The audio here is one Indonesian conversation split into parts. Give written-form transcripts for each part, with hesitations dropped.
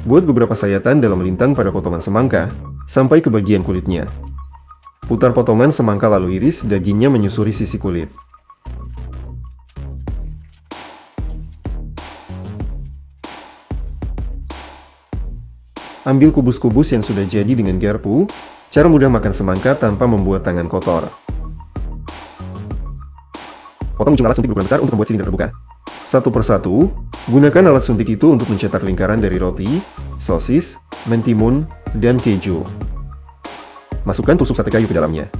Buat beberapa sayatan dalam lintang pada potongan semangka, sampai ke bagian kulitnya. Putar potongan semangka lalu iris dagingnya menyusuri sisi kulit. Ambil kubus-kubus yang sudah jadi dengan garpu. Cara mudah makan semangka tanpa membuat tangan kotor. Potong ujung alat suntik berukuran besar untuk membuat silinder terbuka. Satu persatu, gunakan alat suntik itu untuk mencetak lingkaran dari roti, sosis, mentimun, dan keju. Masukkan tusuk sate kayu ke dalamnya.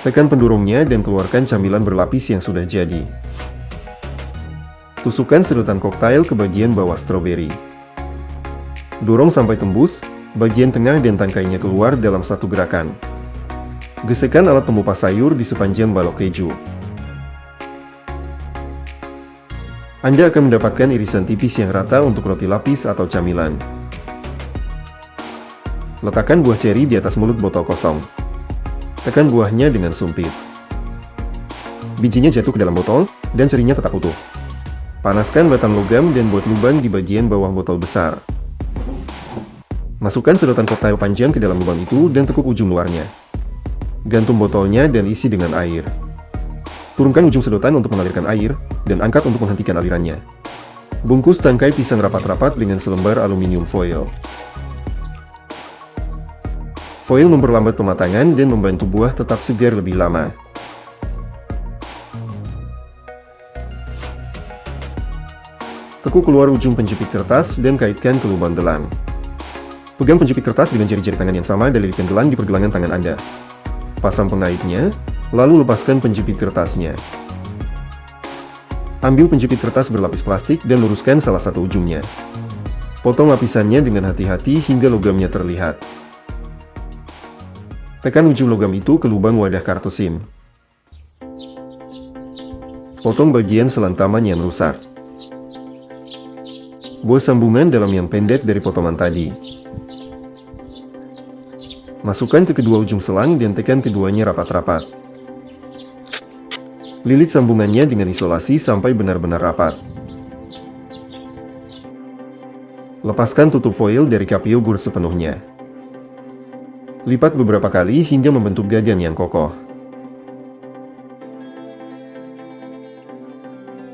Tekan pendorongnya dan keluarkan camilan berlapis yang sudah jadi. Tusukkan sedotan koktail ke bagian bawah stroberi. Dorong sampai tembus, bagian tengah dan tangkainya keluar dalam satu gerakan. Gesekkan alat pengupas sayur di sepanjang balok keju. Anda akan mendapatkan irisan tipis yang rata untuk roti lapis atau camilan. Letakkan buah ceri di atas mulut botol kosong. Tekan buahnya dengan sumpit. Bijinya jatuh ke dalam botol, dan cerinya tetap utuh. Panaskan batang logam dan buat lubang di bagian bawah botol besar. Masukkan sedotan koktail panjang ke dalam lubang itu dan tekuk ujung luarnya. Gantung botolnya dan isi dengan air. Turunkan ujung sedotan untuk mengalirkan air, dan angkat untuk menghentikan alirannya. Bungkus tangkai pisang rapat-rapat dengan selembar aluminium foil. Foil memperlambat pematangan dan membantu buah tetap segar lebih lama. Tekuk keluar ujung penjepit kertas dan kaitkan ke lubang gelang. Pegang penjepit kertas dengan jari-jari tangan yang sama dan lilitkan gelang di pergelangan tangan Anda. Pasang pengaitnya, lalu lepaskan penjepit kertasnya. Ambil penjepit kertas berlapis plastik dan luruskan salah satu ujungnya. Potong lapisannya dengan hati-hati hingga logamnya terlihat. Tekan ujung logam itu ke lubang wadah kartu SIM. Potong bagian selantaman yang rusak. Buat sambungan dalam yang pendek dari potongan tadi. Masukkan ke kedua ujung selang dan tekan keduanya rapat-rapat. Lilit sambungannya dengan isolasi sampai benar-benar rapat. Lepaskan tutup foil dari cup yogurt sepenuhnya. Lipat beberapa kali hingga membentuk gagan yang kokoh.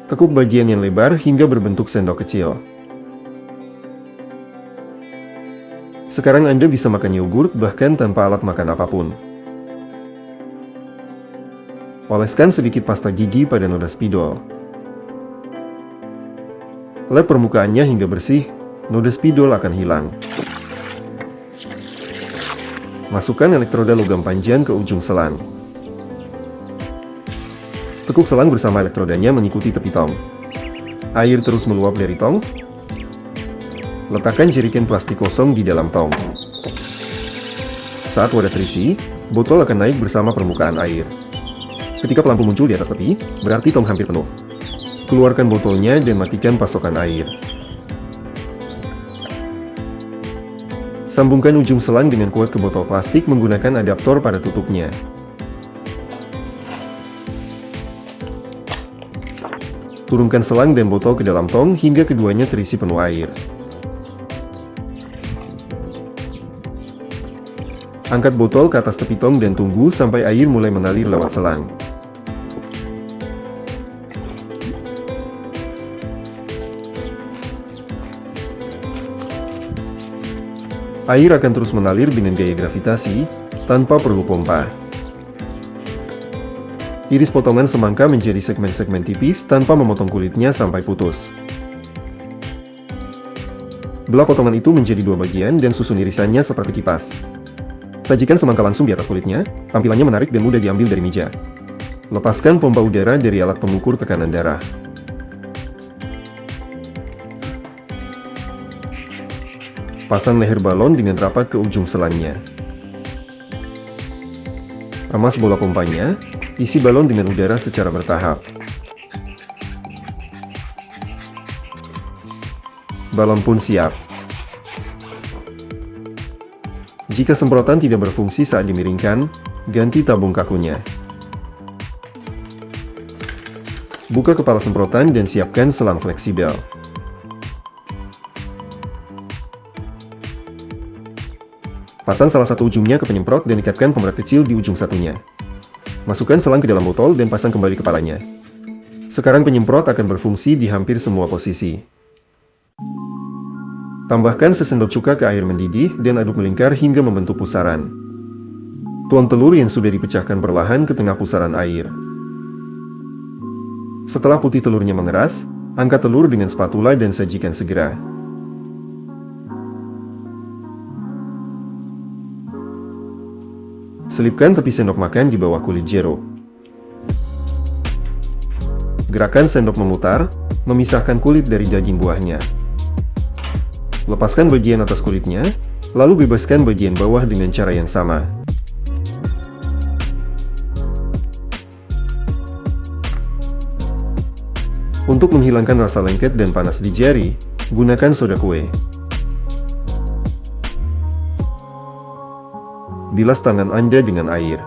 Tekuk bagian yang lebar hingga berbentuk sendok kecil. Sekarang Anda bisa makan yogurt bahkan tanpa alat makan apapun. Oleskan sedikit pasta gigi pada noda spidol. Lap permukaannya hingga bersih, noda spidol akan hilang. Masukkan elektroda logam panjang ke ujung selang. Tekuk selang bersama elektrodanya mengikuti tepi tong. Air terus meluap dari tong. Letakkan jerigen plastik kosong di dalam tong. Saat wadah terisi, botol akan naik bersama permukaan air. Ketika pelampu muncul di atas tepi, berarti tong hampir penuh. Keluarkan botolnya dan matikan pasokan air. Sambungkan ujung selang dengan kuat ke botol plastik menggunakan adaptor pada tutupnya. Turunkan selang dan botol ke dalam tong hingga keduanya terisi penuh air. Angkat botol ke atas tepi tong dan tunggu sampai air mulai mengalir lewat selang. Air akan terus mengalir dengan gaya gravitasi, tanpa perlu pompa. Iris potongan semangka menjadi segmen-segmen tipis tanpa memotong kulitnya sampai putus. Belah potongan itu menjadi dua bagian dan susun irisannya seperti kipas. Sajikan semangka langsung di atas kulitnya, tampilannya menarik dan mudah diambil dari meja. Lepaskan pompa udara dari alat pengukur tekanan darah. Pasang leher balon dengan rapat ke ujung selangnya. Remas bola pompanya, isi balon dengan udara secara bertahap. Balon pun siap. Jika semprotan tidak berfungsi saat dimiringkan, ganti tabung kakunya. Buka kepala semprotan dan siapkan selang fleksibel. Pasang salah satu ujungnya ke penyemprot dan ikatkan pemerat kecil di ujung satunya. Masukkan selang ke dalam botol dan pasang kembali kepalanya. Sekarang penyemprot akan berfungsi di hampir semua posisi. Tambahkan sesendok cuka ke air mendidih dan aduk melingkar hingga membentuk pusaran. Tuang telur yang sudah dipecahkan perlahan ke tengah pusaran air. Setelah putih telurnya mengeras, angkat telur dengan spatula dan sajikan segera. Selipkan tepi sendok makan di bawah kulit jeruk. Gerakan sendok memutar, memisahkan kulit dari daging buahnya. Lepaskan bagian atas kulitnya, lalu bebaskan bagian bawah dengan cara yang sama. Untuk menghilangkan rasa lengket dan panas di jari, gunakan soda kue. Bilas tangan Anda dengan air.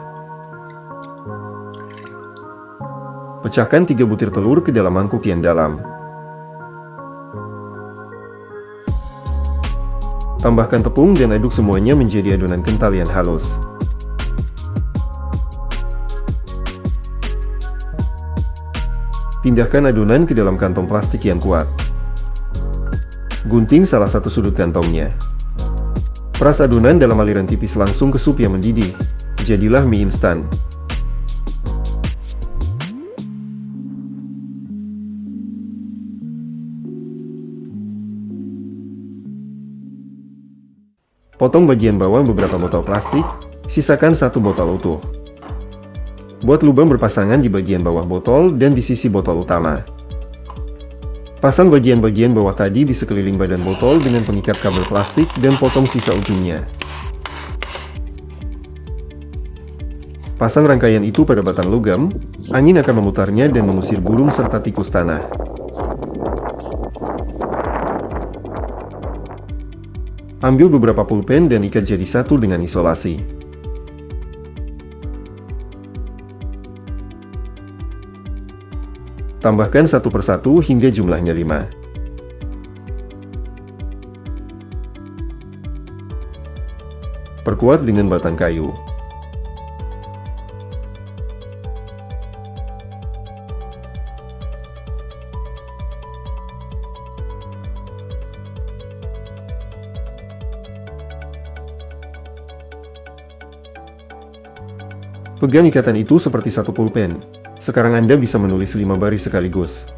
Pecahkan 3 butir telur ke dalam mangkuk yang dalam. Tambahkan tepung dan aduk semuanya menjadi adonan kental yang halus. Pindahkan adonan ke dalam kantong plastik yang kuat. Gunting salah satu sudut kantongnya. Peras adonan dalam aliran tipis langsung ke sup yang mendidih. Jadilah mie instan. Potong bagian bawah beberapa botol plastik, sisakan 1 botol utuh. Buat lubang berpasangan di bagian bawah botol dan di sisi botol utama. Pasang bagian-bagian bawah tadi di sekeliling badan botol dengan pengikat kabel plastik dan potong sisa ujungnya. Pasang rangkaian itu pada batang logam, angin akan memutarnya dan mengusir burung serta tikus tanah. Ambil beberapa pulpen dan ikat jadi satu dengan isolasi. Tambahkan satu persatu hingga jumlahnya 5. Perkuat dengan batang kayu. Pegang ikatan itu seperti satu pulpen. Sekarang Anda bisa menulis 5 baris sekaligus.